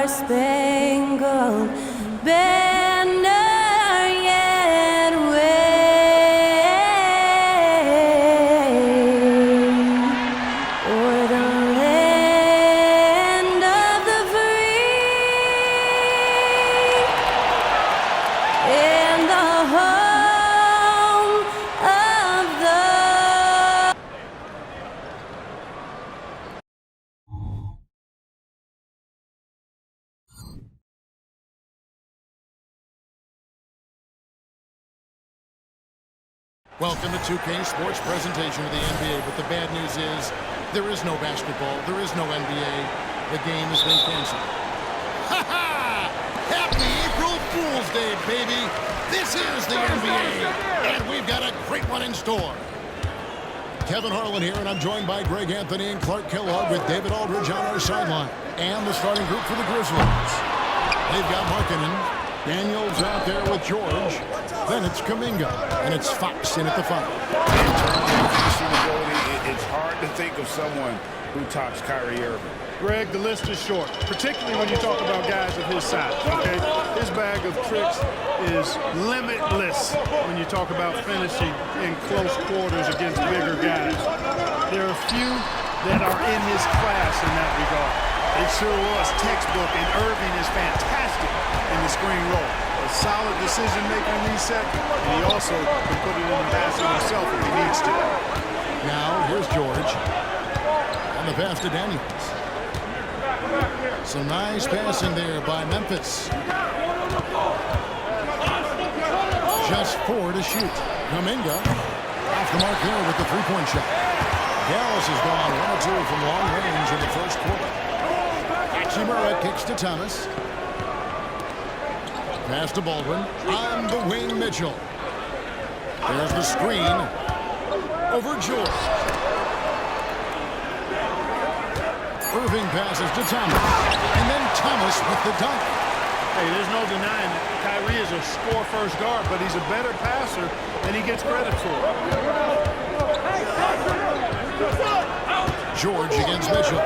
star-spangled banner yet wave o'er the land of the free and the home of the. Welcome to 2K Sports presentation of the NBA, but the bad news is there is no basketball, there is no NBA. The game has been canceled. Ha ha! Happy April Fool's Day, baby! This is the NBA, and we've got a great one in store. Kevin Harlan here, and I'm joined by Greg Anthony and Clark Kellogg with David Aldridge on our sideline. And the starting group for the Grizzlies. They've got Markkanen. Daniels out there with George. Then it's Kuminga. And it's Fox in at the 5. In terms of finishing ability, it's hard to think of someone who tops Kyrie Irving. Greg, the list is short, particularly when you talk about guys of his size, okay? His bag of tricks is limitless when you talk about finishing in close quarters against bigger guys. There are few that are in his class in that regard. It sure was textbook, and Irving is fantastic in the screen roll. A solid decision-making reset, and he also can put it in the basket himself if he needs to. Now, here's George. On the pass to Daniels. Some nice passing there by Memphis. Just 4 to shoot. Kuminga off the mark here with the three-point shot. Dallas has gone 1 or 2 from long range in the first quarter. Hachimura kicks to Thomas. Pass to Baldwin. On the wing, Mitchell. There's the screen. Over George. Irving passes to Thomas. And then Thomas with the dunk. Hey, there's no denying that Kyrie is a score-first guard, but he's a better passer than he gets credit for. George against Mitchell.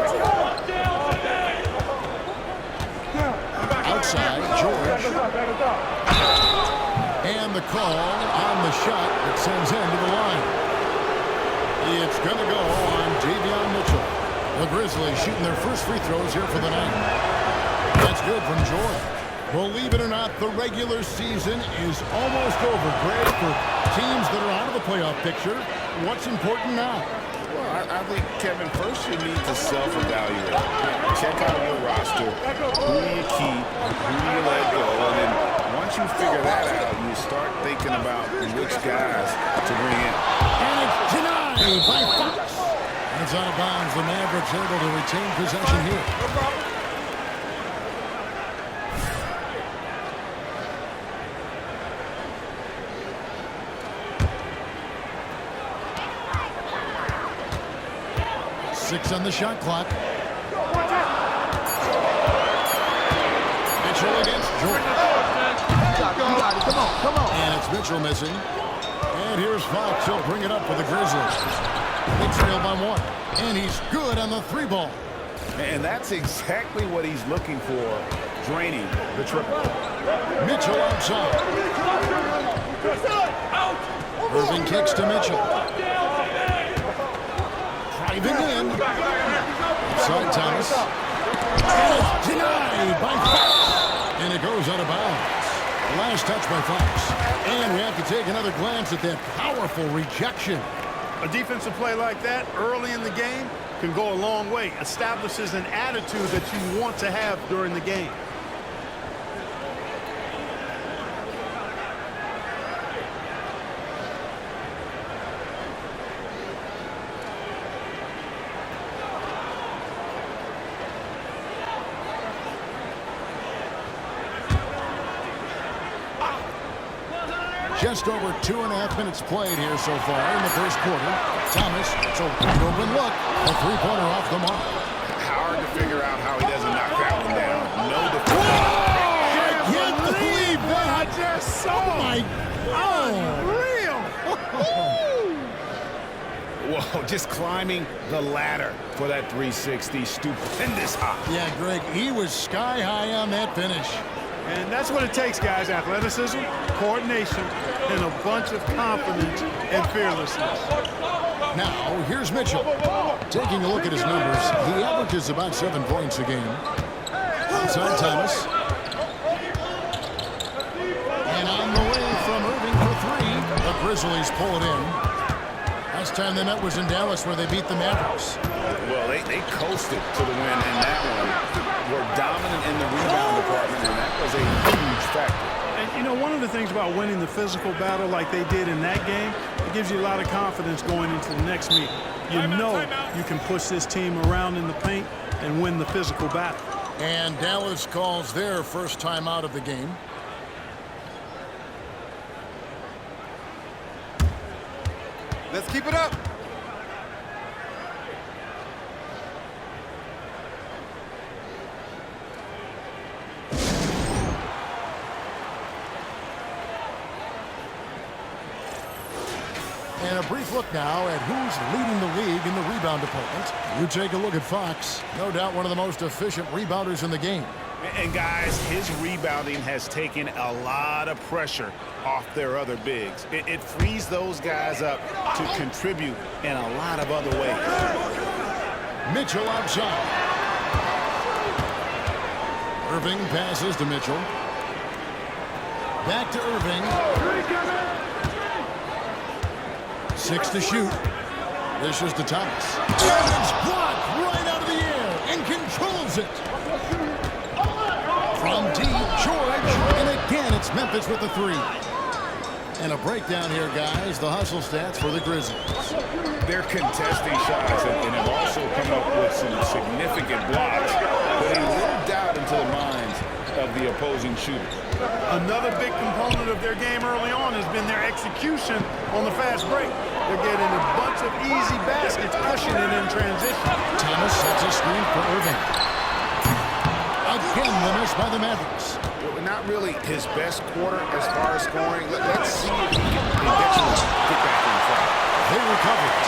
Outside, George. And the call on the shot that sends him to the line. It's going to go on Davion Mitchell. The Grizzlies shooting their first free throws here for the night. That's good from George. Believe it or not, the regular season is almost over. Greg, for teams that are out of the playoff picture, what's important now? Well, I think, Kevin, first you need to self-evaluate. Check out your roster. Who do you keep? Who do you let go? And then once you figure that out, you start thinking about which guys to bring in. And it's denied by Fox. It's out of bounds. The Mavericks able to retain possession here. Six on the shot clock. Mitchell against Jordan. Come on. And it's Mitchell missing. And here's Fox. He'll bring it up for the Grizzlies. They trail by 1. And he's good on the 3 ball. And that's exactly what he's looking for, draining the triple. Mitchell outside. Irving kicks to Mitchell. Driving in. Inside Thomas. And it's denied by Fox. And it goes out of bounds. Last touch by Fox. And we have to take another glance at that powerful rejection. A defensive play like that early in the game can go a long way. Establishes an attitude that you want to have during the game. Just over 2.5 minutes played here so far in the first quarter. Thomas, it's a wide open look. A three-pointer off the mark. Hard to figure out how he doesn't knock that one down. No defense. I can't believe that. I just saw. Oh, my God. Unreal. Well, Oh, just climbing the ladder for that 360. Stupendous hop. Yeah, Greg, he was sky high on that finish. And that's what it takes, guys. Athleticism, coordination, and a bunch of confidence and fearlessness. Now, here's Mitchell. Taking a look at his numbers, he averages about 7 points a game. Inside Thomas. And on the way from Irving for 3. The Grizzlies pull it in. Last time they met was in Dallas where they beat the Mavericks. Well, they coasted to the win in that one. Were dominant in the rebound department, and that was a huge factor. And, you know, one of the things about winning the physical battle like they did in that game, it gives you a lot of confidence going into the next meeting. You know you can push this team around in the paint and win the physical battle. And Dallas calls their first time out of the game. Let's keep it up. And a brief look now at who's leading the league in the rebound department. You take a look at Fox. No doubt one of the most efficient rebounders in the game. And guys, his rebounding has taken a lot of pressure off their other bigs. It frees those guys up to contribute in a lot of other ways. Mitchell outside. Irving passes to Mitchell. Back to Irving. 6 to shoot. This is to Thomas. And it's blocked right out of the air and controls it. From deep, George, and again it's Memphis with the 3. And a breakdown here, guys. The hustle stats for the Grizzlies. They're contesting shots and have also come up with some significant blocks, putting a little doubt into the minds of the opposing shooters. Another big component of their game early on has been their execution on the fast break. They're getting a bunch of easy baskets, pushing it in transition. Thomas sets a screen for Irving. Again, the miss by the Mavericks. Well, not really his best quarter as far as scoring. Let's see if he can eventually get back in front. They recover it.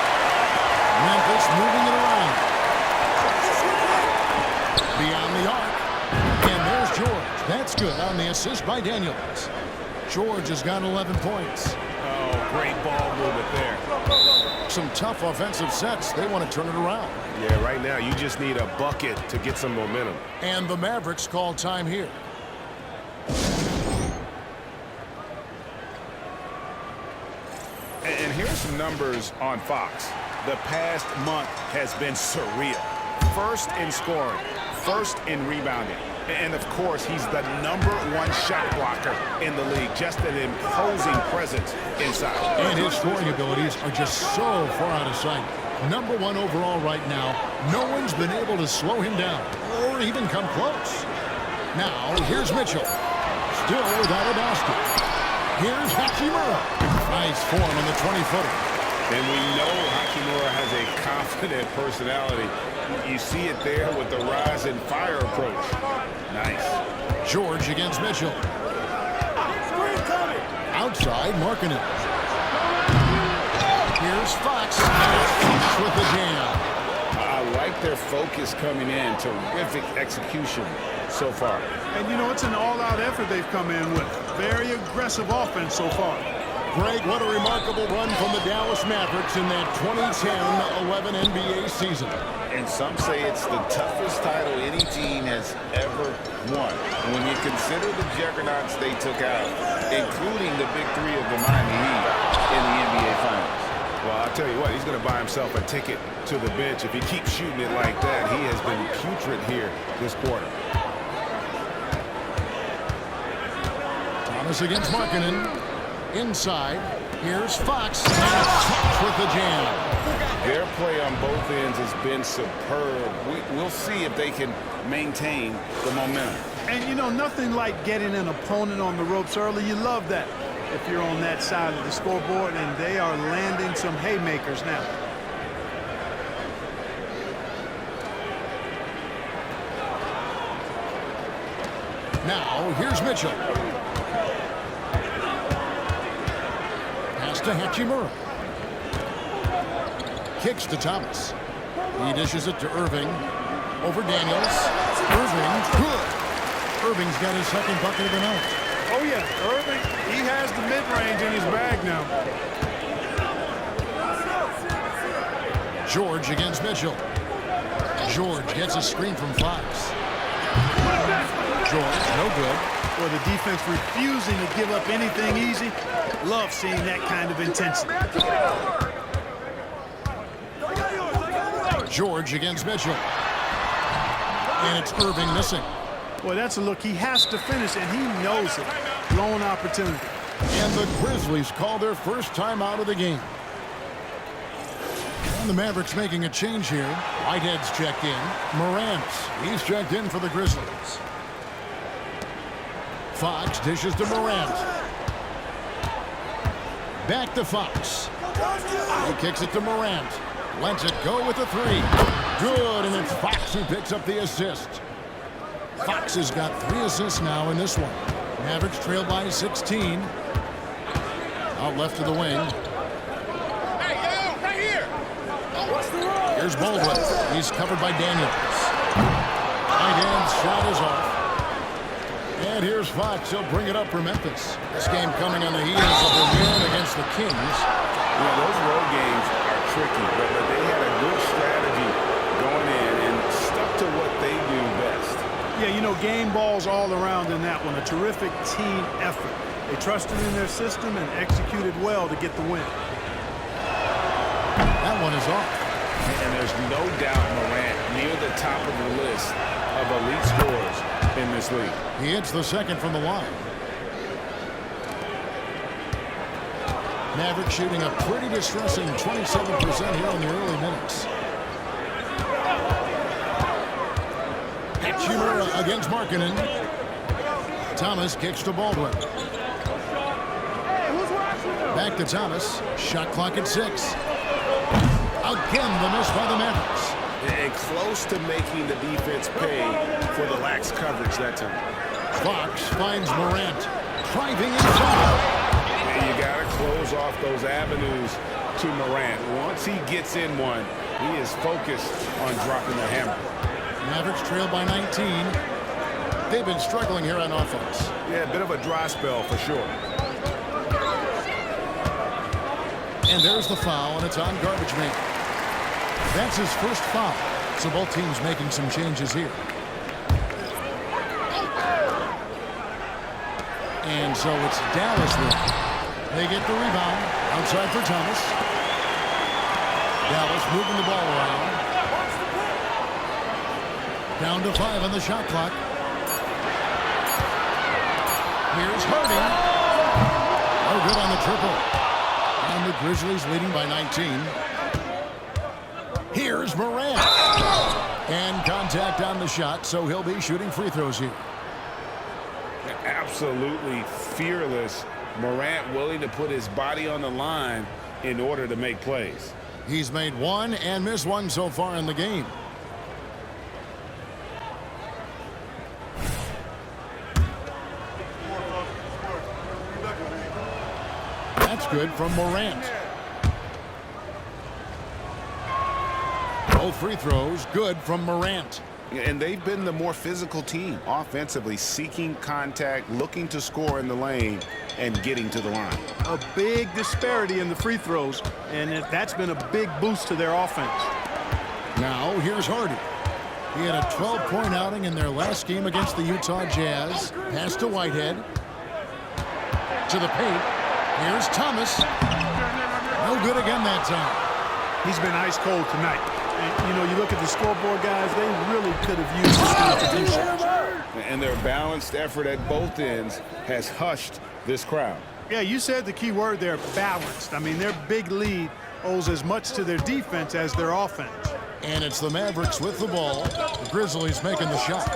Memphis moving it around. Beyond the arc. And there's George. That's good on the assist by Daniels. George has got 11 points. Oh, great ball movement there. Some tough offensive sets. They want to turn it around. Yeah, right now you just need a bucket to get some momentum. And the Mavericks call time here. And here's some numbers on Fox. The past month has been surreal. First in scoring, first in rebounding. And, of course, he's the #1 shot blocker in the league. Just an imposing presence inside. And his scoring abilities are just so far out of sight. #1 overall right now. No one's been able to slow him down or even come close. Now, here's Mitchell. Still without a basket. Here's Hachimura. Nice form on the 20-footer. And we know Hachimura has a confident personality. You see it there with the rise and fire approach. Nice. George against Mitchell. Outside, marking it. Here's Fox. Fox with the jam. I like their focus coming in. Terrific execution so far. And, you know, it's an all-out effort they've come in with. Very aggressive offense so far. Greg, what a remarkable run from the Dallas Mavericks in that 2010-11 NBA season. And some say it's the toughest title any team has ever won. When you consider the juggernauts they took out, including the big 3 of the Miami Heat in the NBA Finals. Well, I'll tell you what, he's going to buy himself a ticket to the bench. If he keeps shooting it like that, he has been putrid here this quarter. Thomas against Markkanen. Inside, here's Fox. Fox with the jam. Their play on both ends has been superb. We'll see if they can maintain the momentum. And, you know, nothing like getting an opponent on the ropes early. You love that if you're on that side of the scoreboard, and they are landing some haymakers now. Now, here's Mitchell. Pass to Hachimura. Kicks to Thomas. He dishes it to Irving. Over Daniels. Irving, good. Irving's got his second bucket of the night. Oh, yeah, Irving, he has the mid-range in his bag now. George against Mitchell. George gets a screen from Fox. George, no good. Or the defense refusing to give up anything easy. Love seeing that kind of intensity. George against Mitchell. And it's Irving missing. Well, that's a look he has to finish, and he knows it. Blown opportunity. And the Grizzlies call their first time out of the game. And the Mavericks making a change here. Whitehead's checked in. Morant, he's checked in for the Grizzlies. Fox dishes to Morant. Back to Fox. He kicks it to Morant. Lets it go with the three. Good, and it's Fox who picks up the assist. Fox has got 3 assists now in this one. Mavericks trail by 16. Out left to the wing. Here's Baldwin. He's covered by Daniels. Whitehead's shot is off. And here's Fox. He'll bring it up for Memphis. This game coming on the heels of the win against the Kings. Yeah, those road games are tricky, but they had a good strategy going in and stuck to what they do best. Yeah, you know, game balls all around in that one. A terrific team effort. They trusted in their system and executed well to get the win. That one is off. And there's no doubt Morant near the top of the list of elite scorers in this league. He hits the second from the line. Maverick shooting a pretty distressing 27% here in the early minutes. Hachimura against Markkanen. Thomas kicks to Baldwin. Back to Thomas. Shot clock at 6. Again, the miss by the Mavericks. And close to making the defense pay for the lax coverage that time. Fox finds Morant. Driving inside. And you got to close off those avenues to Morant. Once he gets in one, he is focused on dropping the hammer. Mavericks trail by 19. They've been struggling here on offense. Yeah, a bit of a dry spell for sure. And there's the foul, and it's on Garbage Man. That's his first foul. So both teams making some changes here. And so it's Dallas with it. They get the rebound. Outside for Thomas. Dallas moving the ball around. Down to 5 on the shot clock. Here's Harding. No good on the triple. And the Grizzlies leading by 19. Here's Morant. And contact on the shot, so he'll be shooting free throws here. Absolutely fearless. Morant willing to put his body on the line in order to make plays. He's made 1 and missed 1 so far in the game. That's good from Morant. Both free throws good from Morant. And they've been the more physical team offensively, seeking contact, looking to score in the lane, and getting to the line. A big disparity in the free throws, and that's been a big boost to their offense. Now here's Hardy. He had a 12-point outing in their last game against the Utah Jazz. Pass to Whitehead. To the paint. Here's Thomas. No good again that time. He's been ice cold tonight. And, you know, you look at the scoreboard, guys, they really could have used his contributions. And their balanced effort at both ends has hushed this crowd. Yeah, you said the key word there, balanced. I mean, their big lead owes as much to their defense as their offense. And it's the Mavericks with the ball. The Grizzlies making the shot.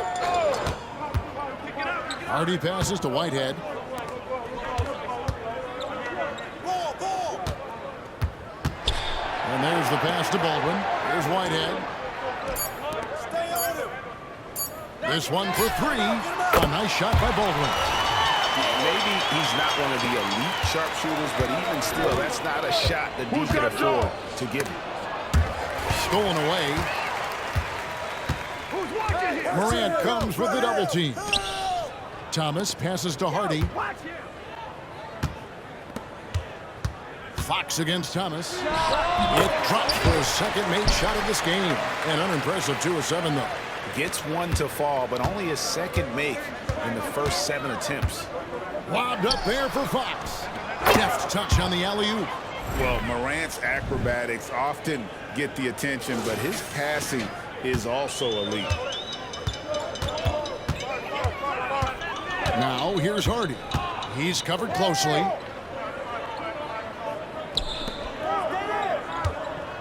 Hardy passes to Whitehead. And there's the pass to Baldwin. Here's Whitehead. This one for 3. A nice shot by Baldwin. Maybe he's not one of the elite sharpshooters, but even still, that's not a shot that he can afford to give him. stolen away. Morant comes with the double team. Thomas passes to Hardy. Fox against Thomas. It drops for his second made shot of this game. An unimpressive 2 of 7, though. Gets one to fall, but only his second make in the first 7 attempts. Lobbed up there for Fox. Deft touch on the alley-oop. Well, Morant's acrobatics often get the attention, but his passing is also elite. Now here's Hardy. He's covered closely.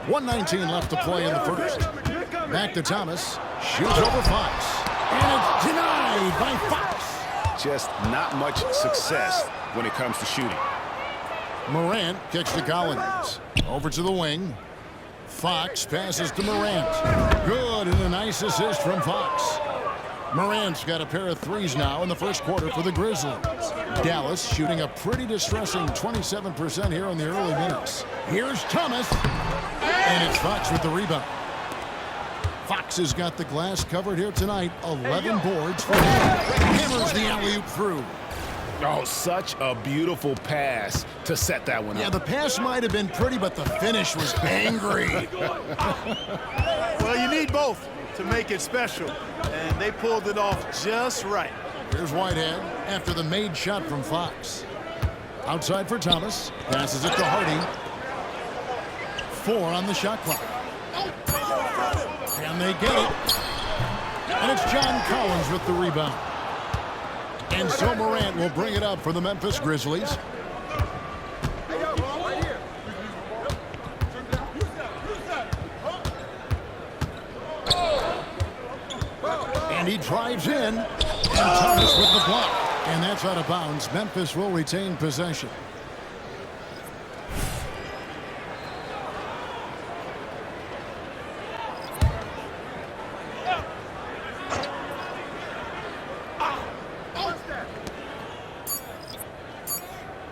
1:19 left to play in the first. Back to Thomas. Shoots over Fox. And it's denied by Fox. Just not much success when it comes to shooting. Morant kicks to Collins. Over to the wing. Fox passes to Morant. Good, and a nice assist from Fox. Morant's got a pair of threes now in the first quarter for the Grizzlies. Dallas shooting a pretty distressing 27% here in the early minutes. Here's Thomas. And it's Fox with the rebound. Fox has got the glass covered here tonight. 11 boards for him. Hammers the alley-oop through. Oh, such a beautiful pass to set that one up. Yeah, the pass might have been pretty, but the finish was angry. Well, you need both to make it special, and they pulled it off just right. Here's Whitehead after the made shot from Fox. Outside for Thomas. Passes it to Hardy. 4 on the shot clock. And they get it. And it's John Collins with the rebound. And so Morant will bring it up for the Memphis Grizzlies. And he drives in. And Thomas with the block. And that's out of bounds. Memphis will retain possession.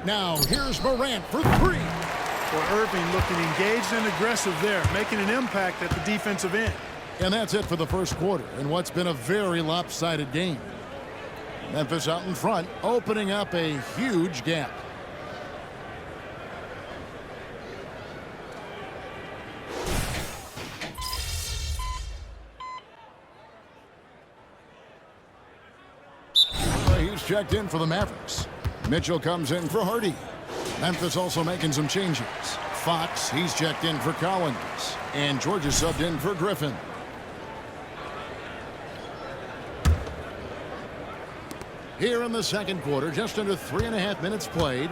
Now, here's Morant for 3. Well, Irving looking engaged and aggressive there, making an impact at the defensive end. And that's it for the first quarter in what's been a very lopsided game. Memphis out in front, opening up a huge gap. He's checked in for the Mavericks. Mitchell comes in for Hardy. Memphis also making some changes. Fox, he's checked in for Collins. And George is subbed in for Griffin. Here in the second quarter, just under 3.5 minutes played.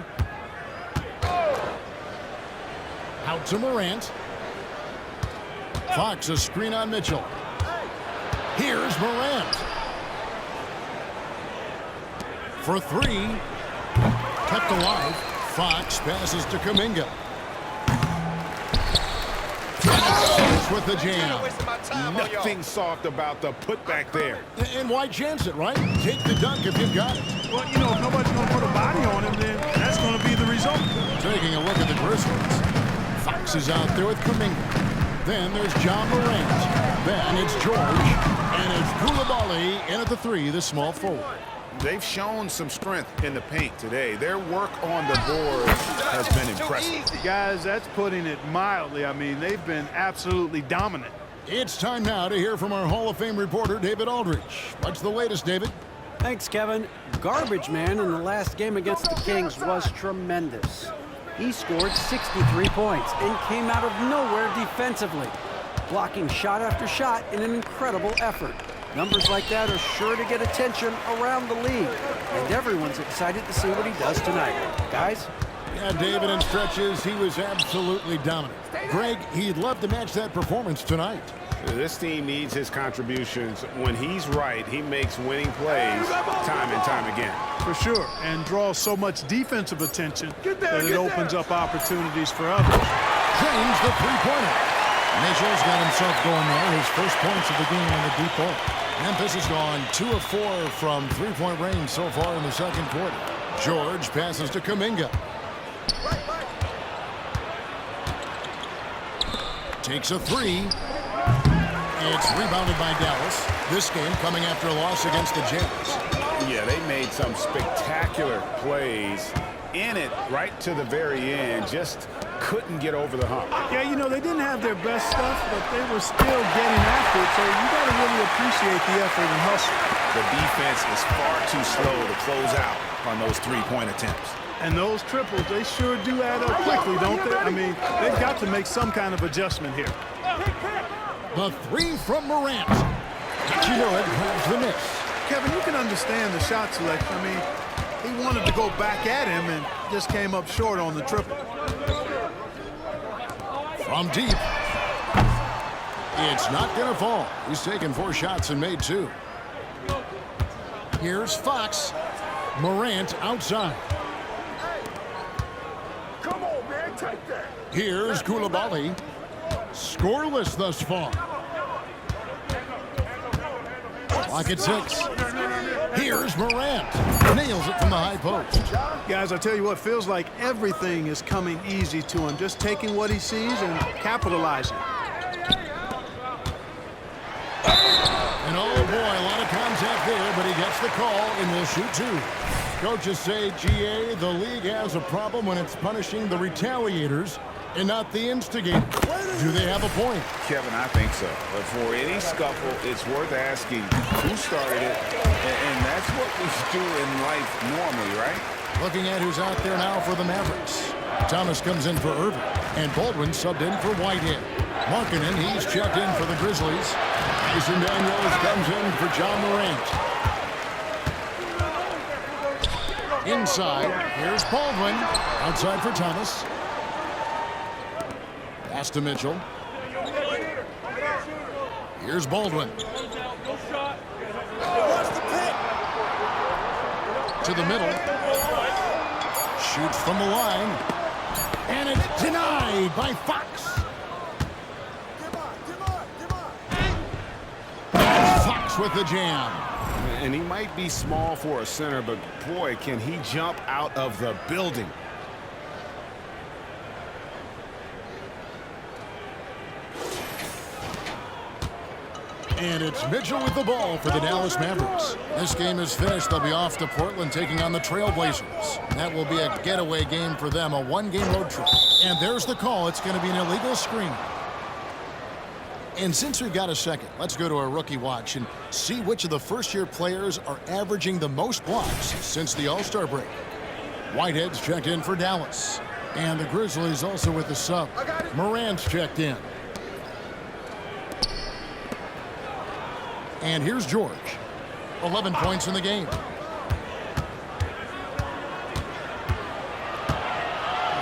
Out to Morant. Fox, a screen on Mitchell. Here's Morant. For 3. Kept alive. Fox passes to Kuminga. With the jam. Nothing soft about the putback there. And why chance it, right? Take the dunk if you've got it. Well, you know, if nobody's going to put a body on him, then that's going to be the result. Taking a look at the Grizzlies. Fox is out there with Kuminga. Then there's John Morant. Then it's George. And it's Koulibaly in at the 3, the small forward. They've shown some strength in the paint today. Their work on the boards has been impressive. Guys, that's putting it mildly. I mean, they've been absolutely dominant. It's time now to hear from our Hall of Fame reporter, David Aldridge. What's the latest, David? Thanks, Kevin. Garbage man in the last game against the Kings was tremendous. He scored 63 points and came out of nowhere defensively, blocking shot after shot in an incredible effort. Numbers like that are sure to get attention around the league, and everyone's excited to see what he does tonight. Guys? Yeah, David, in stretches, he was absolutely dominant. Greg, he'd love to match that performance tonight. This team needs his contributions. When he's right, he makes winning plays time and time again. For sure, and draws so much defensive attention that it opens up opportunities for others. James, the three-pointer. Mitchell's got himself going there. His first points of the game on the deep ball. Memphis has gone 2 of 4 from three-point range so far in the second quarter. George passes to Kuminga. Takes a 3. It's rebounded by Dallas. This game coming after a loss against the Jazz. Yeah, they made some spectacular plays in it right to the very end. Just couldn't get over the hump. Yeah, you know, they didn't have their best stuff, but they were still getting after it, so you got to really appreciate the effort and hustle. The defense is far too slow to close out on those three-point attempts. And those triples, they sure do add up quickly, don't they? I mean, they've got to make some kind of adjustment here. The three from Morant. You know it grabs the miss. Kevin, you can understand the shot selection. I mean, he wanted to go back at him and just came up short on the triple. From deep. It's not going to fall. He's taken 4 shots and made 2. Here's Fox. Morant outside. Come on, man, take that. Here's Koulibaly. Scoreless thus far. Clock at 6. Here's Morant. Nails it from the high post. Guys, I tell you what, feels like everything is coming easy to him. Just taking what he sees and capitalizing. And oh boy, a lot of contact there, but he gets the call and will shoot 2. Coaches say, GA, the league has a problem when it's punishing the retaliators and not the instigators. Do they have a point? Kevin, I think so. But for any scuffle, it's worth asking who started it, and that's what we do in life normally, right? Looking at who's out there now for the Mavericks. Thomas comes in for Irving, and Baldwin subbed in for Whitehead. Markkanen, he's checked in for the Grizzlies. Jason Daniels comes in for John Morant. Inside, here's Baldwin. Outside for Thomas. Pass to Mitchell. Here's Baldwin. To the middle. Shoots from the line. And it's denied by Fox. Fox with the jam. And he might be small for a center, but boy, can he jump out of the building. And it's Mitchell with the ball for the Dallas Mavericks. This game is finished. They'll be off to Portland taking on the Trailblazers. That will be a getaway game for them, a 1-game road trip. And there's the call. It's going to be an illegal screen. And since we've got a second, let's go to our rookie watch and see which of the first-year players are averaging the most blocks since the All-Star break. Whitehead's checked in for Dallas. And the Grizzlies also with the sub. Morant's checked in. And here's George. 11 points in the game.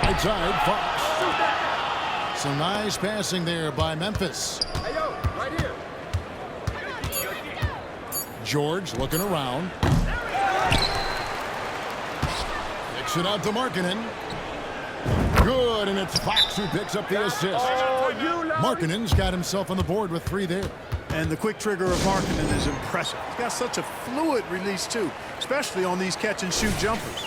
Right side, Fox. Some nice passing there by Memphis. Hey, yo, right here. George looking around. Kicks it out to Markkanen. Good, and it's Fox who picks up the assist. Markkanen's got himself on the board with 3 there. And the quick trigger of Markkanen is impressive. He's got such a fluid release, too, especially on these catch-and-shoot jumpers.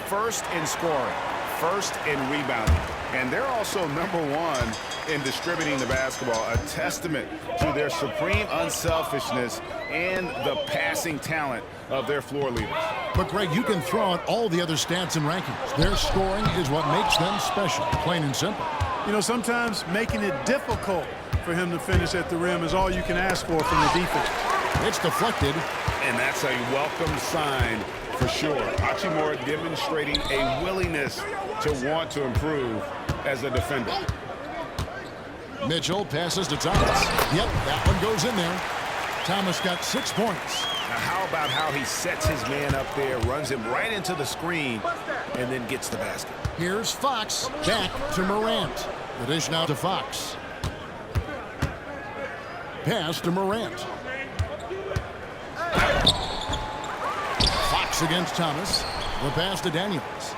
First in scoring, first in rebounding, and they're also #1 in distributing the basketball, a testament to their supreme unselfishness and the passing talent of their floor leaders. But, Greg, you can throw out all the other stats and rankings. Their scoring is what makes them special, plain and simple. You know, sometimes making it difficult for him to finish at the rim is all you can ask for from the defense. It's deflected. And that's a welcome sign for sure. Hachimura demonstrating a willingness to want to improve as a defender. Mitchell passes to Thomas. Yep, that one goes in there. Thomas got 6 points. Now how about how he sets his man up there, runs him right into the screen, and then gets the basket. Here's Fox back to Morant. The dish now to Fox. Pass to Morant. Fox against Thomas. The pass to Daniels.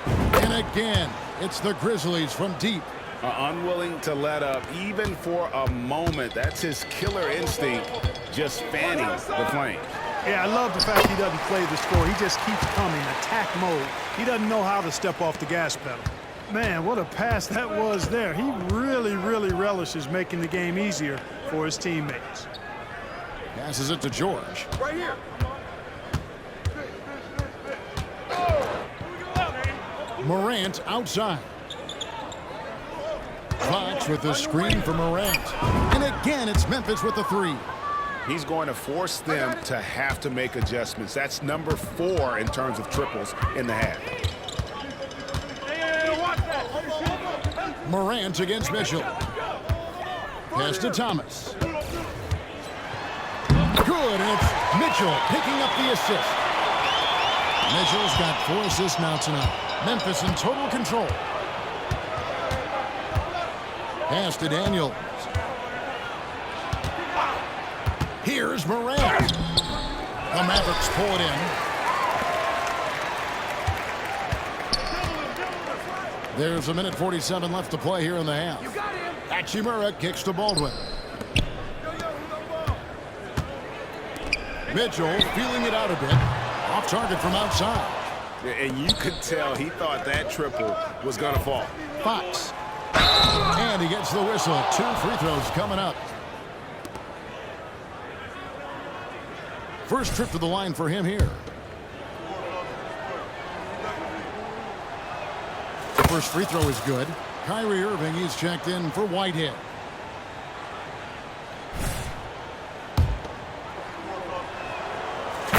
And again, it's the Grizzlies from deep. Unwilling to let up even for a moment. That's his killer instinct, just fanning the flame. Yeah, I love the fact he doesn't play the score. He just keeps coming, attack mode. He doesn't know how to step off the gas pedal. Man, what a pass that was there. He really, really relishes making the game easier for his teammates. Passes it to George. Right here. Morant outside. Fox with the screen for Morant. And again, it's Memphis with the three. He's going to force them to have to make adjustments. That's number 4 in terms of triples in the half. Morant against Mitchell. Pass to Thomas. Good, and it's Mitchell picking up the assist. Mitchell's got 4 assists now tonight. Memphis in total control. Pass to Daniels. Here's Morant. The Mavericks pull it in. There's 1:47 left to play here in the half. Hachimura kicks to Baldwin. Mitchell feeling it out a bit. Off target from outside. And you could tell he thought that triple was going to fall. Fox. And he gets the whistle. 2 free throws coming up. First trip to the line for him here. The first free throw is good. Kyrie Irving, he's checked in for Whitehead.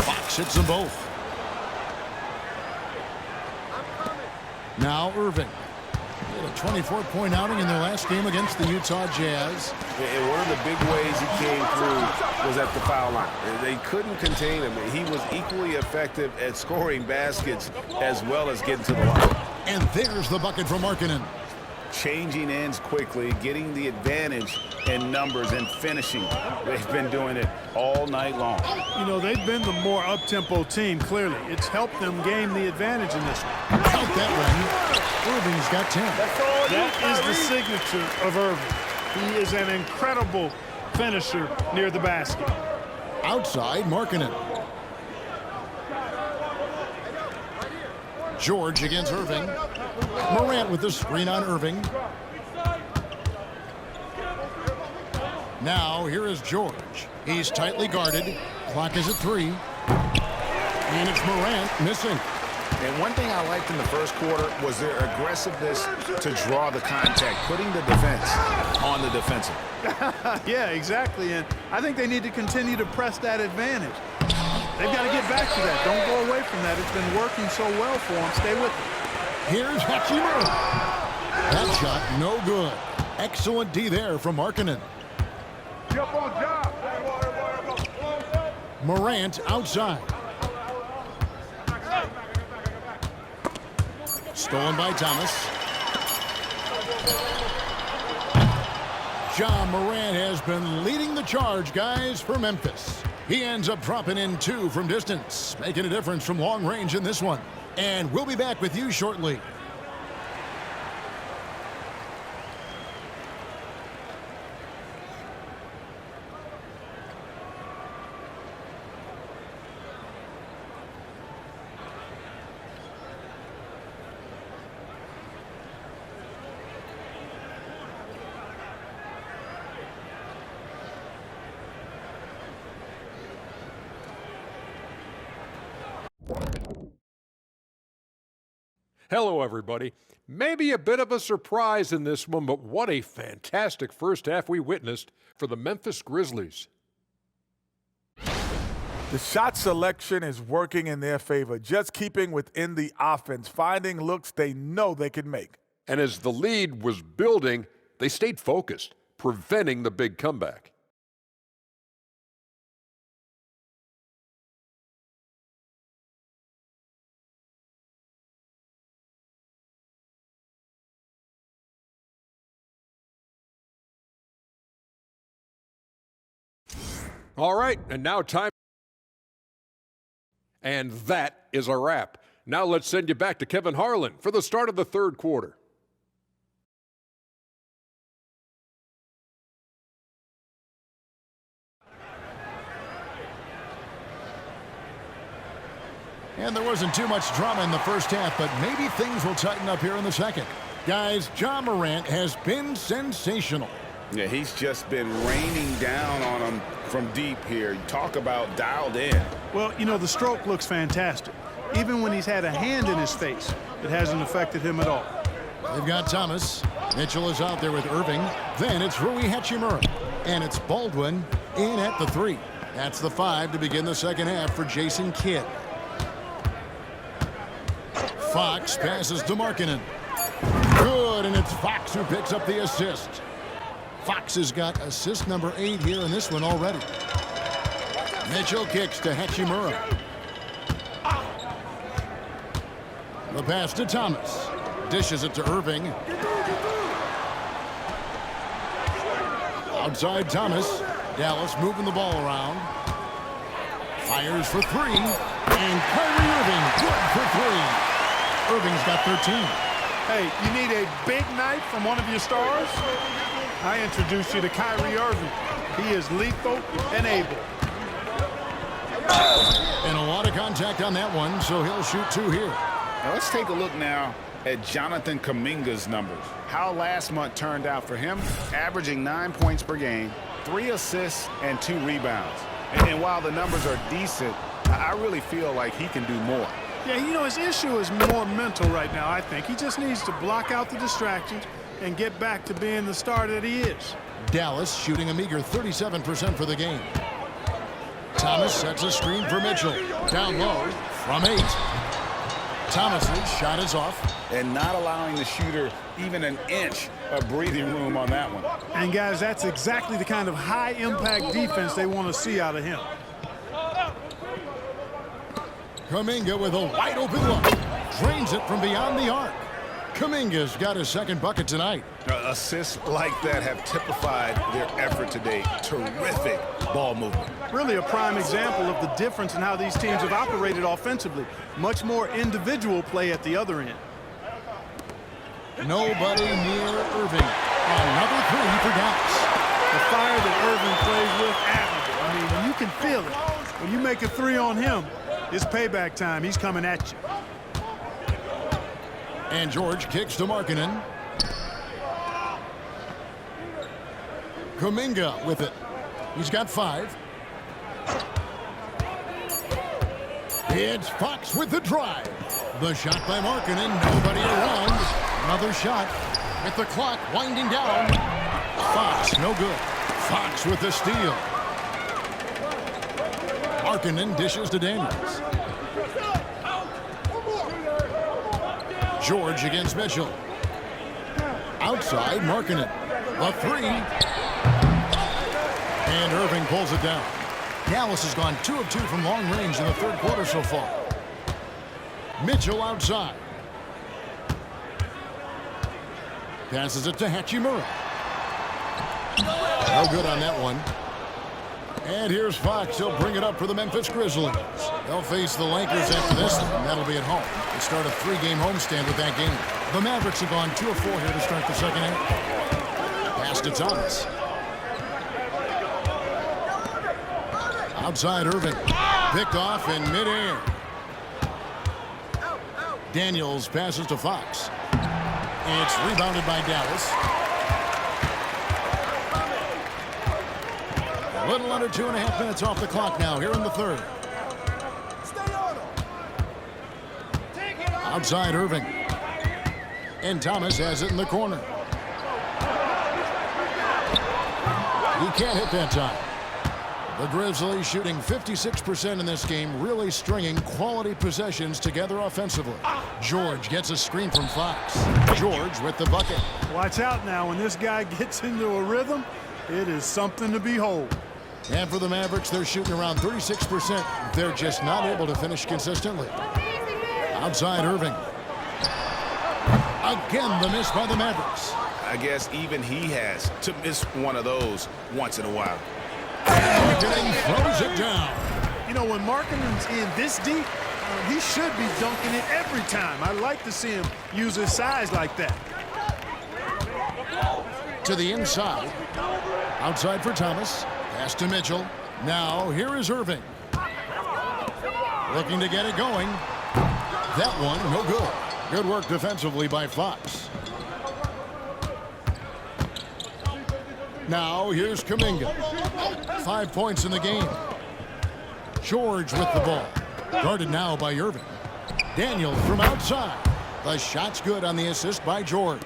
Fox hits them both. Now Irving. He had a 24-point outing in their last game against the Utah Jazz. And one of the big ways he came through was at the foul line. They couldn't contain him. He was equally effective at scoring baskets as well as getting to the line. And there's the bucket from Markkanen. Changing ends quickly, getting the advantage in numbers and finishing. They've been doing it all night long. You know, they've been the more up-tempo team, clearly. It's helped them gain the advantage in this one. Count that one. Irving's got 10. That is the signature of Irving. He is an incredible finisher near the basket. Outside, Markkanen. George against Irving. Morant with the screen on Irving. Now, here is George. He's tightly guarded. Clock is at 3. And it's Morant missing. And one thing I liked in the first quarter was their aggressiveness to draw the contact, putting the defense on the defensive. Yeah, exactly. And I think they need to continue to press that advantage. They've got to get back to that. Don't go away from that. It's been working so well for them. Stay with it. Here's Hachimura. That shot no good. Excellent D there from Markkanen. Morant outside. Stolen by Thomas. Ja Morant has been leading the charge, guys, for Memphis. He ends up dropping in 2 from distance, making a difference from long range in this one. And we'll be back with you shortly. Hello, everybody. Maybe a bit of a surprise in this one, but what a fantastic first half we witnessed for the Memphis Grizzlies. The shot selection is working in their favor, just keeping within the offense, finding looks they know they can make. And as the lead was building, they stayed focused, preventing the big comeback. All right, and now time. And that is a wrap. Now let's send you back to Kevin Harlan for the start of the third quarter. And there wasn't too much drama in the first half, but maybe things will tighten up here in the second. Guys, Ja Morant has been sensational. Yeah, he's just been raining down on him from deep here. You talk about dialed in. Well, you know, the stroke looks fantastic. Even when he's had a hand in his face, it hasn't affected him at all. They've got Thomas. Mitchell is out there with Irving. Then it's Rui Hachimura. And it's Baldwin in at the 3. That's the 5 to begin the second half for Jason Kidd. Fox passes to Markkanen. Good, and it's Fox who picks up the assist. Fox has got assist number 8 here in this one already. Mitchell kicks to Hachimura. The pass to Thomas. Dishes it to Irving. Outside Thomas. Dallas moving the ball around. Fires for 3. And Kyrie Irving good for 3. Irving's got 13. Hey, you need a big night from one of your stars? I introduce you to Kyrie Irving. He is lethal and able. And a lot of contact on that one, so he'll shoot 2 here. Now let's take a look now at Jonathan Kuminga's numbers. How last month turned out for him, averaging 9 points per game, 3 assists, and 2 rebounds. And while the numbers are decent, I really feel like he can do more. Yeah, you know, his issue is more mental right now, I think. He just needs to block out the distractions and get back to being the star that he is. Dallas shooting a meager 37% for the game. Thomas sets a screen for Mitchell. Down low from 8. Thomas's shot is off. And not allowing the shooter even an inch of breathing room on that one. And, guys, that's exactly the kind of high-impact defense they want to see out of him. Kuminga with a wide-open look. Drains it from beyond the arc. Kuminga's got his second bucket tonight. Assists like that have typified their effort today. Terrific ball movement. Really a prime example of the difference in how these teams have operated offensively. Much more individual play at the other end. Nobody near Irving. Another 3 for Dallas. The fire that Irving plays with, admirable. I mean, when you can feel it, when you make a 3 on him, it's payback time. He's coming at you. And George kicks to Markkanen. Kuminga with it. He's got 5. It's Fox with the drive. The shot by Markkanen. Nobody around. Another shot with the clock winding down. Fox, no good. Fox with the steal. Markkanen dishes to Daniels. George against Mitchell. Outside, Markkanen. A 3. And Irving pulls it down. Dallas has gone 2 of 2 from long range in the third quarter so far. Mitchell outside. Passes it to Hachimura. No good on that one. And here's Fox. He'll bring it up for the Memphis Grizzlies. They'll face the Lakers after this, and that'll be at home. They start a 3-game homestand with that game. The Mavericks have gone 2 of 4 here to start the second half. Pass to Thomas. Outside Irving. Picked off in midair. Daniels passes to Fox. It's rebounded by Dallas. A little under 2.5 minutes off the clock now here in the third. Outside Irving. And Thomas has it in the corner. He can't hit that time. The Grizzlies shooting 56% in this game, really stringing quality possessions together offensively. George gets a screen from Fox. George with the bucket. Watch out now. When this guy gets into a rhythm, it is something to behold. And for the Mavericks, they're shooting around 36%. They're just not able to finish consistently. Outside Irving. Again, the miss by the Mavericks. I guess even he has to miss one of those once in a while. Markkanen throws it down. You know, when Markkanen's in this deep, he should be dunking it every time. I like to see him use his size like that. To the inside. Outside for Thomas. Pass to Mitchell. Now, here is Irving. Looking to get it going. That one, no good. Good work defensively by Fox. Now here's Kuminga. 5 points in the game. George with the ball. Guarded now by Irving. Daniels from outside. The shot's good on the assist by George.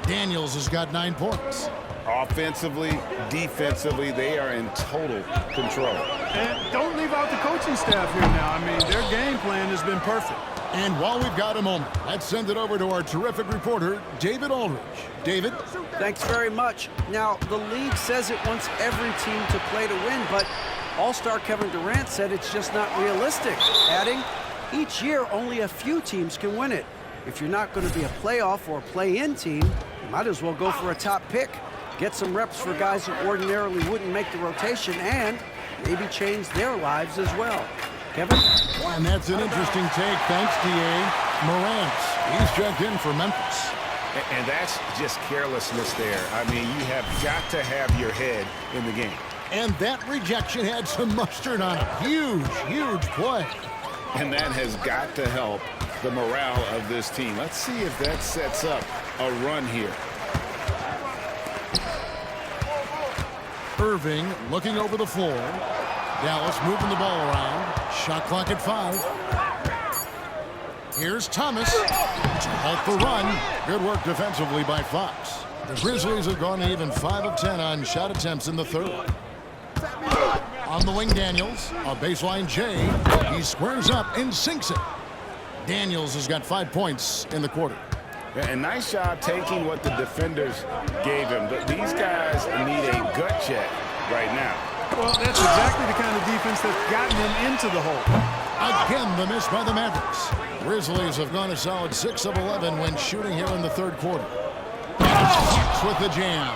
Daniels has got 9 points. Offensively, defensively, they are in total control. And don't leave out the coaching staff here now. I mean, their game plan has been perfect. And while we've got a moment, let's send it over to our terrific reporter, David Aldridge. David? Thanks very much. Now, the league says it wants every team to play to win, but All-Star Kevin Durant said it's just not realistic, adding, each year only a few teams can win it. If you're not going to be a playoff or a play-in team, you might as well go for a top pick. Get some reps for guys who ordinarily wouldn't make the rotation and maybe change their lives as well. Kevin? And that's an interesting take. Thanks, D.A. Morant. He's checked in for Memphis. And that's just carelessness there. I mean, you have got to have your head in the game. And that rejection had some mustard on it. Huge, huge play. And that has got to help the morale of this team. Let's see if that sets up a run here. Irving looking over the floor. Dallas moving the ball around. Shot clock at 5. Here's Thomas to halt the run. Good work defensively by Fox. The Grizzlies have gone even 5 of 10 on shot attempts in the third. On the wing, Daniels. A baseline J. He squares up and sinks it. Daniels has got 5 points in the quarter. And nice job taking what the defenders gave him. But these guys need a gut check right now. Well, that's exactly the kind of defense that's gotten them into the hole. Again, the miss by the Mavericks. Grizzlies have gone a solid 6 of 11 when shooting here in the third quarter. Fox with the jam.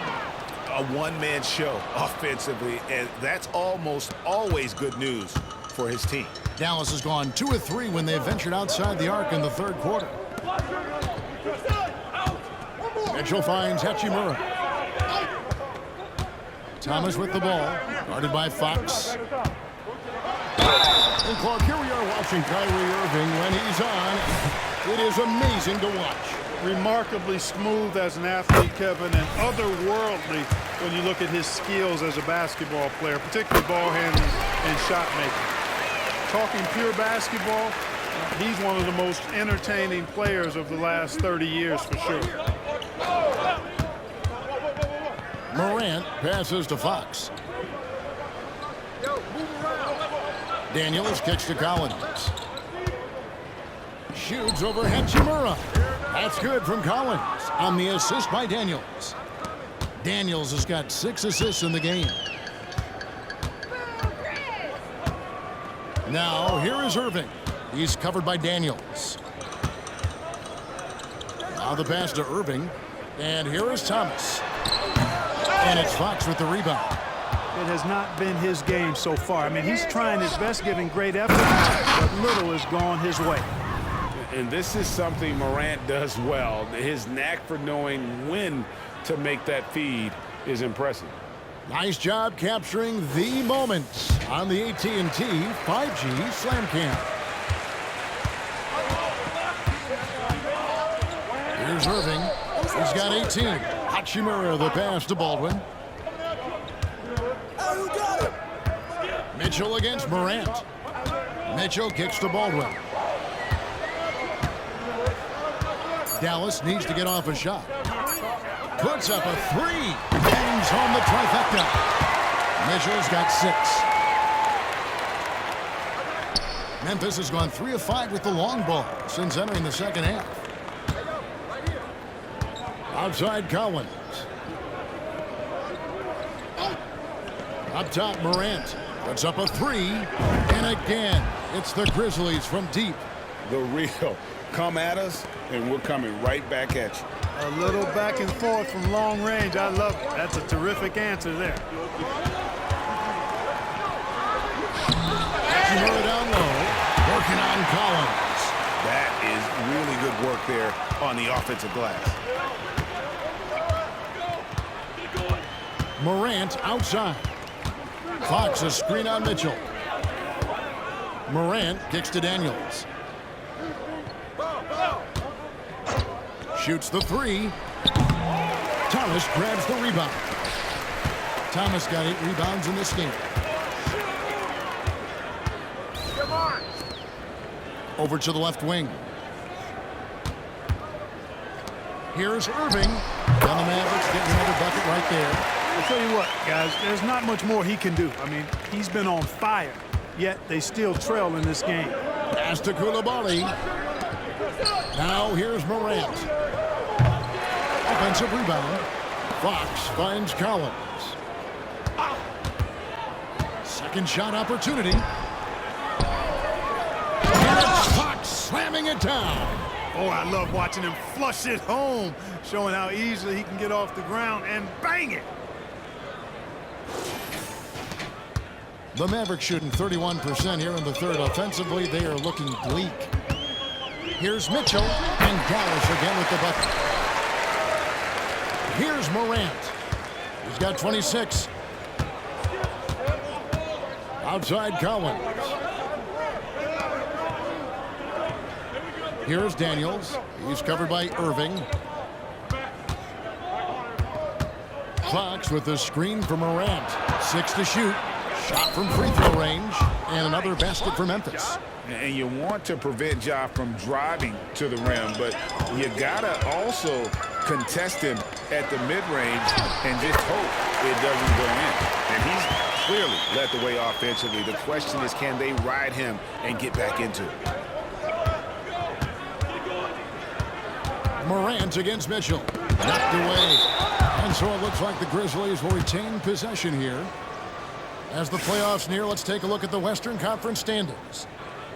A one-man show offensively, and that's almost always good news for his team. Dallas has gone 2 of 3 when they ventured outside the arc in the third quarter. Mitchell finds Hachimura. Thomas with the ball, guarded by Fox. And Clark, here we are watching Kyrie Irving when he's on. It is amazing to watch. Remarkably smooth as an athlete, Kevin, and otherworldly when you look at his skills as a basketball player, particularly ball handling and shot making. Talking pure basketball, he's one of the most entertaining players of the last 30 years for sure. Morant passes to Fox. Daniels kicks to Collins. Shoots over Hachimura. That's good from Collins on the assist by Daniels. Daniels has got 6 assists in the game. Now here is Irving. He's covered by Daniels. Now the pass to Irving. And here is Thomas. And it's Fox with the rebound. It has not been his game so far. I mean, he's trying his best, giving great effort, but little has gone his way. And this is something Morant does well. His knack for knowing when to make that feed is impressive. Nice job capturing the moments on the AT&T 5G Slam Cam. Here's Irving. He's got 18. Hachimura the pass to Baldwin. Mitchell against Morant. Mitchell kicks to Baldwin. Dallas needs to get off a shot. Puts up a 3. Bangs home the trifecta. Mitchell's got 6. Memphis has gone 3 of 5 with the long ball since entering the second half. Outside Collins. Up top Morant. Puts up a 3. And again, it's the Grizzlies from deep. The real. Come at us, and we're coming right back at you. A little back and forth from long range. I love it. That's a terrific answer there. Hachimura down low, working on Collins. That is really good work there on the offensive glass. Morant outside. Fox a screen on Mitchell. Morant kicks to Daniels. Shoots the 3. Thomas grabs the rebound. Thomas got 8 rebounds in this game. Over to the left wing. Here's Irving. Down the Mavericks getting another bucket right there. I'll tell you what, guys, there's not much more he can do. I mean, he's been on fire, yet they still trail in this game. Pass to Koulibaly. Now here's Morant. Offensive rebound. Fox finds Collins. Second shot opportunity. And it's Fox slamming it down. Oh, I love watching him flush it home, showing how easily he can get off the ground and bang it. The Mavericks shooting 31% here in the third. Offensively, they are looking bleak. Here's Mitchell, and Dallas again with the bucket. Here's Morant. He's got 26. Outside Collins. Here's Daniels. He's covered by Irving. Fox with the screen for Morant. 6 to shoot. Shot from free throw range. And another basket for Memphis. And you want to prevent Ja from driving to the rim, but you gotta also contest him at the mid-range and just hope it doesn't go in. And he's clearly led the way offensively. The question is, can they ride him and get back into it? Morant against Mitchell. Knocked away. And so it looks like the Grizzlies will retain possession here. As the playoffs near, let's take a look at the Western Conference standings.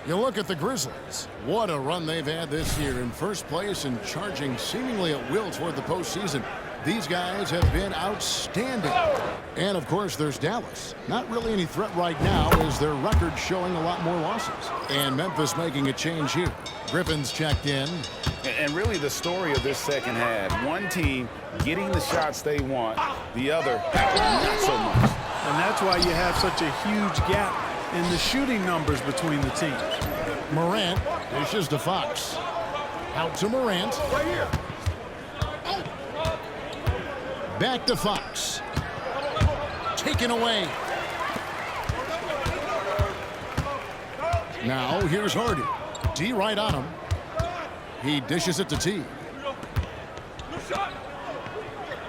You look at the Grizzlies. What a run they've had this year, in first place and charging seemingly at will toward the postseason. These guys have been outstanding. And, of course, there's Dallas. Not really any threat right now, as their record showing a lot more losses. And Memphis making a change here. Griffin's checked in. And really the story of this second half, one team getting the shots they want, the other not so much. And that's why you have such a huge gap in the shooting numbers between the teams. Morant dishes to Fox. Out to Morant. Back to Fox. Taken away. Now here's Hardy. T right on him. He dishes it to T.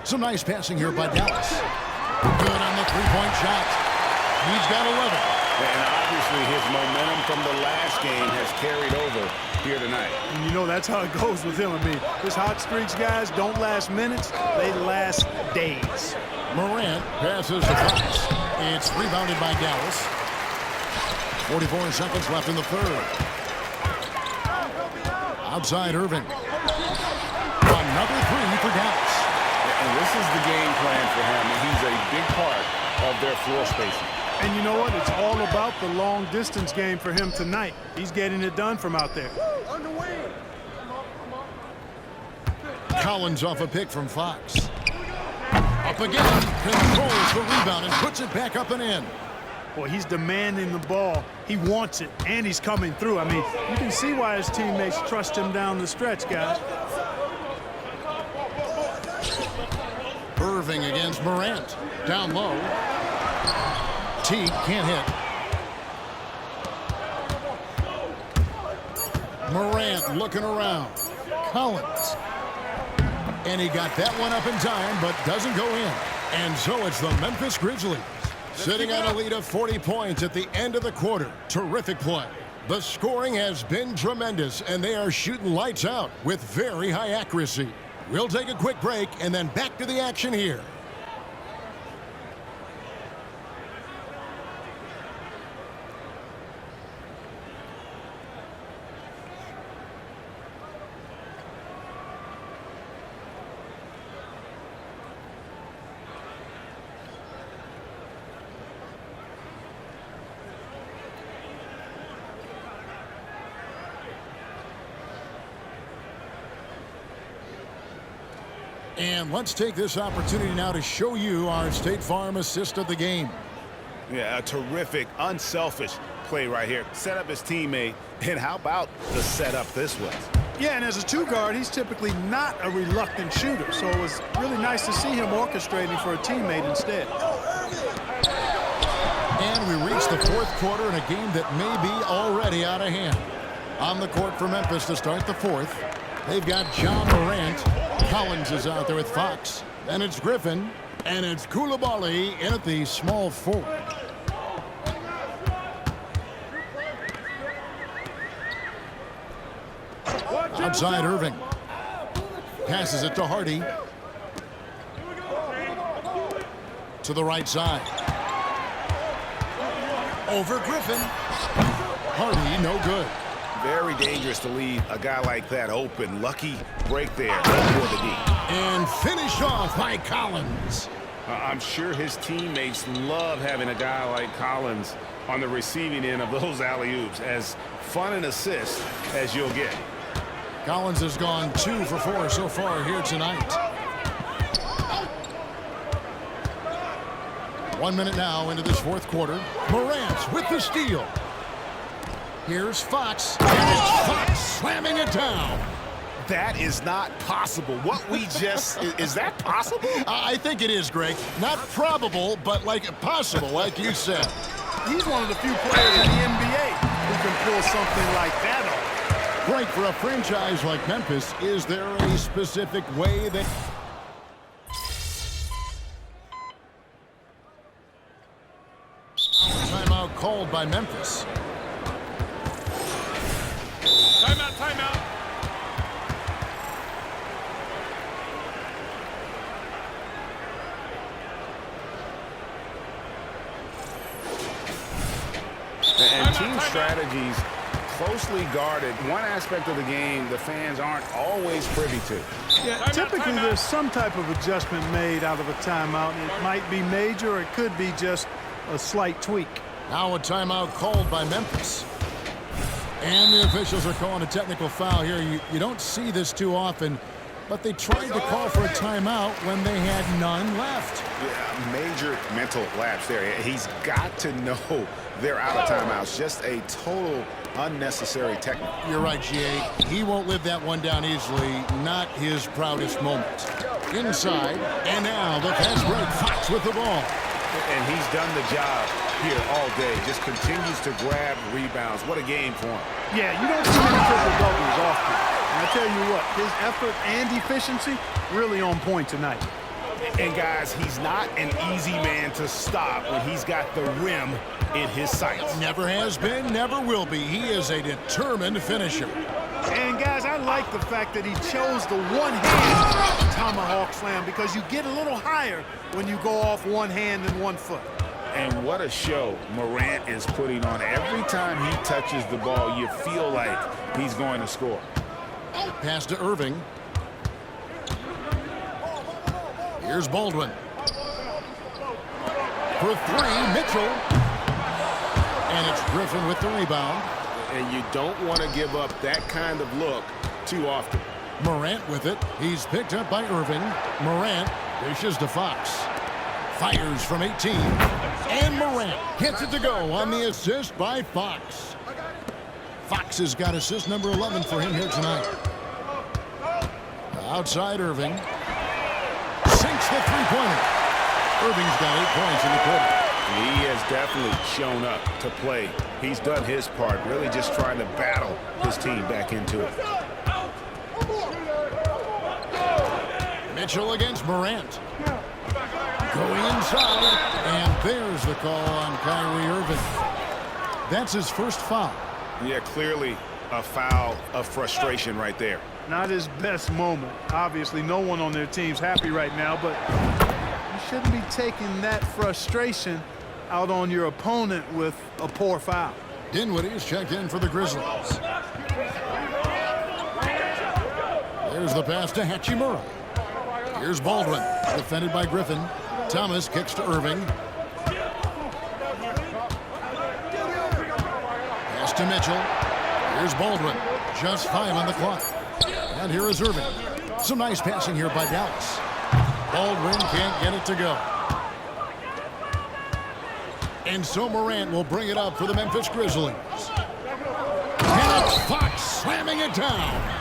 Some nice passing here by Dallas. Good on the three-point shot. He's got 11. And obviously his momentum from the last game has carried over here tonight. And you know that's how it goes with him. I mean, his hot streaks, guys, don't last minutes. They last days. Morant passes to Fox. It's rebounded by Dallas. 44 seconds left in the third. Outside Irving. Another three for Dallas. And this is the game plan for him. And he's a big part of their floor spacing. And you know what? It's all about the long-distance game for him tonight. He's getting it done from out there. Collins off a pick from Fox. Up again. Controls the rebound and puts it back up and in. Boy, he's demanding the ball. He wants it, and he's coming through. I mean, you can see why his teammates trust him down the stretch, guys. Irving against Morant. Down low. T can't hit. Morant looking around. Collins. And he got that one up in time, but doesn't go in. And so it's the Memphis Grizzlies sitting at a lead of 40 points at the end of the quarter. Terrific play. The scoring has been tremendous, and they are shooting lights out with very high accuracy. We'll take a quick break and then back to the action here. And let's take this opportunity now to show you our State Farm assist of the game. Yeah, a terrific, unselfish play right here. Set up his teammate, and how about the setup this was? Yeah, and as a two-guard, he's typically not a reluctant shooter, so it was really nice to see him orchestrating for a teammate instead. we reach the fourth quarter in a game that may be already out of hand. On the court for Memphis to start the fourth, they've got John Morant. Collins is out there with Fox. And it's Griffin. And it's Koulibaly in at the small forward. Outside Irving. Passes it to Hardy. To the right side. Over Griffin. Hardy, no good. Very dangerous to leave a guy like that open. Lucky break there for the D. And finished off by Collins. I'm sure his teammates love having a guy like Collins on the receiving end of those alley-oops. As fun an assist as you'll get. Collins has gone 2 for 4 so far here tonight. 1 minute now into this fourth quarter. Morant with the steal. Here's Fox. And it's Fox slamming it down. That is not possible. What we just... is that possible? I think it is, Greg. Not probable, but possible, like you said. He's one of the few players in the NBA who can pull something like that off. Great for a franchise like Memphis. Is there a specific way that... Timeout called by Memphis. Timeout, timeout. And team strategies closely guarded. One aspect of the game the fans aren't always privy to. Yeah, typically there's some type of adjustment made out of a timeout. It might be major or it could be just a slight tweak. Now a timeout called by Memphis. And the officials are calling a technical foul here. You don't see this too often, but they tried to call for a timeout when they had none left. Yeah, major mental lapse there. He's got to know they're out of timeouts. Just a total unnecessary technical. You're right, G.A. He won't live that one down easily. Not his proudest moment. Inside, and now the fast break. Fox with the ball. And he's done the job here all day. Just continues to grab rebounds. What a game for him. Yeah, you don't see many triple-doubles often. And I tell you what, his effort and efficiency really on point tonight. And guys, he's not an easy man to stop when he's got the rim in his sights. Never has been, never will be. He is a determined finisher. And guys, I like the fact that he chose the one-hand tomahawk slam because you get a little higher when you go off one hand and 1 foot. And what a show Morant is putting on. Every time he touches the ball, you feel like he's going to score. Pass to Irving. Here's Baldwin. For 3, Mitchell. And it's Griffin with the rebound. And you don't want to give up that kind of look too often. Morant with it. He's picked up by Irving. Morant dishes to Fox. Fires from 18. And Morant gets it to go on the assist by Fox. Fox has got assist number 11 for him here tonight. Outside Irving. Sinks the three-pointer. Irving's got 8 points in the quarter. He has definitely shown up to play. He's done his part, really just trying to battle his team back into it. Mitchell against Morant. Going inside, and there's the call on Kyrie Irving. That's his first foul. Yeah, clearly a foul of frustration right there. Not his best moment. Obviously, no one on their team's happy right now, but you shouldn't be taking that frustration out on your opponent with a poor foul. Dinwiddie's checked in for the Grizzlies. There's the pass to Hachimura. Here's Baldwin, defended by Griffin. Thomas kicks to Irving. Pass to Mitchell. Here's Baldwin. Just 5 on the clock. And here is Irving. Some nice passing here by Dallas. Baldwin can't get it to go. And so Morant will bring it up for the Memphis Grizzlies. And it's Fox slamming it down.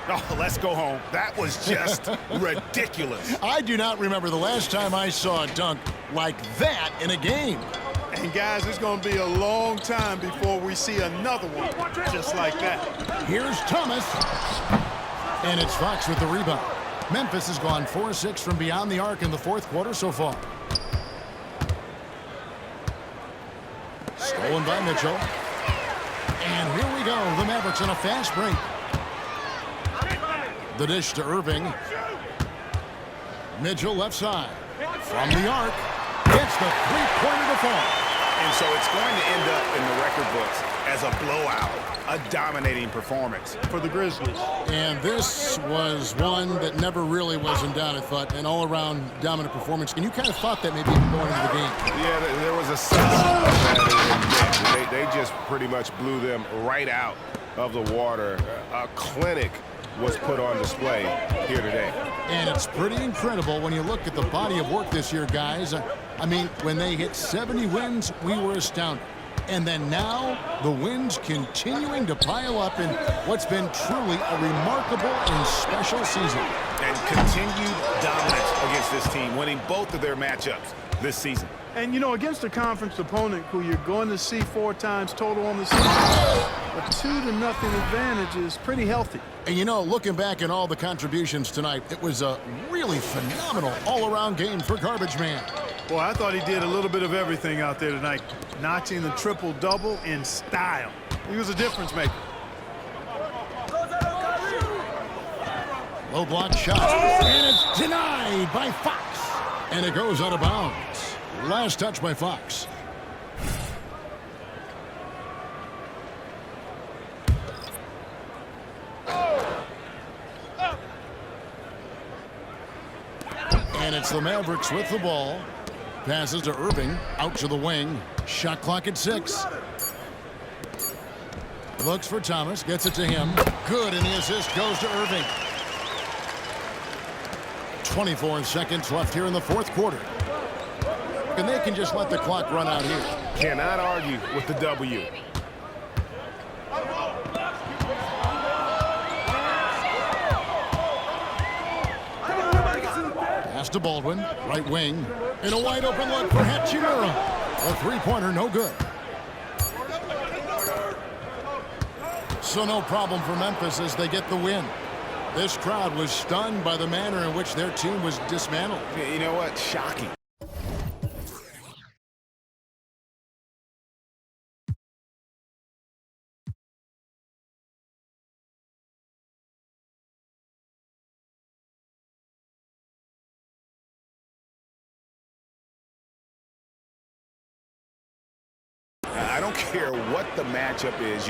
Oh, let's go home. That was just ridiculous. I do not remember the last time I saw a dunk like that in a game. And guys, it's going to be a long time before we see another one just like that. Here's Thomas. And it's Fox with the rebound. Memphis has gone 4-6 from beyond the arc in the fourth quarter so far. Stolen by Mitchell. And here we go. The Mavericks on a fast break. The dish to Irving. Mitchell left side. From the arc. Gets the three-pointer to fall. And so it's going to end up in the record books as a blowout, a dominating performance For the Grizzlies. And this was one that never really was in doubt, I thought. An all-around dominant performance. And you kind of thought that maybe even going into the game. Yeah, there was a sense of that. They just pretty much blew them right out of the water. A clinic was put on display here today. And it's pretty incredible when you look at the body of work this year, guys. I mean, when they hit 70 wins, we were astounded. And then now, the wins continuing to pile up in what's been truly a remarkable and special season. And continued dominance against this team, winning both of their matchups this season. And, you know, against a conference opponent who you're going to see 4 times total on the season, a 2-0 advantage is pretty healthy. And, you know, looking back at all the contributions tonight, it was a really phenomenal all-around game for Garbage Man. Boy, I thought he did a little bit of everything out there tonight, notching the triple-double in style. He was a difference maker. Low block shot, and it's denied by Fox. And it goes out of bounds. Last touch by Fox. And it's the Mavericks with the ball. Passes to Irving, out to the wing. Shot clock at 6. Looks for Thomas, gets it to him. Good, and the assist goes to Irving. 24 seconds left here in the fourth quarter. And they can just let the clock run out here. Cannot argue with the W. Pass to Baldwin, right wing. And a wide open look for Hachimura. A three-pointer, no good. So no problem for Memphis as they get the win. This crowd was stunned by the manner in which their team was dismantled. You know what? Shocking. I don't care what the matchup is.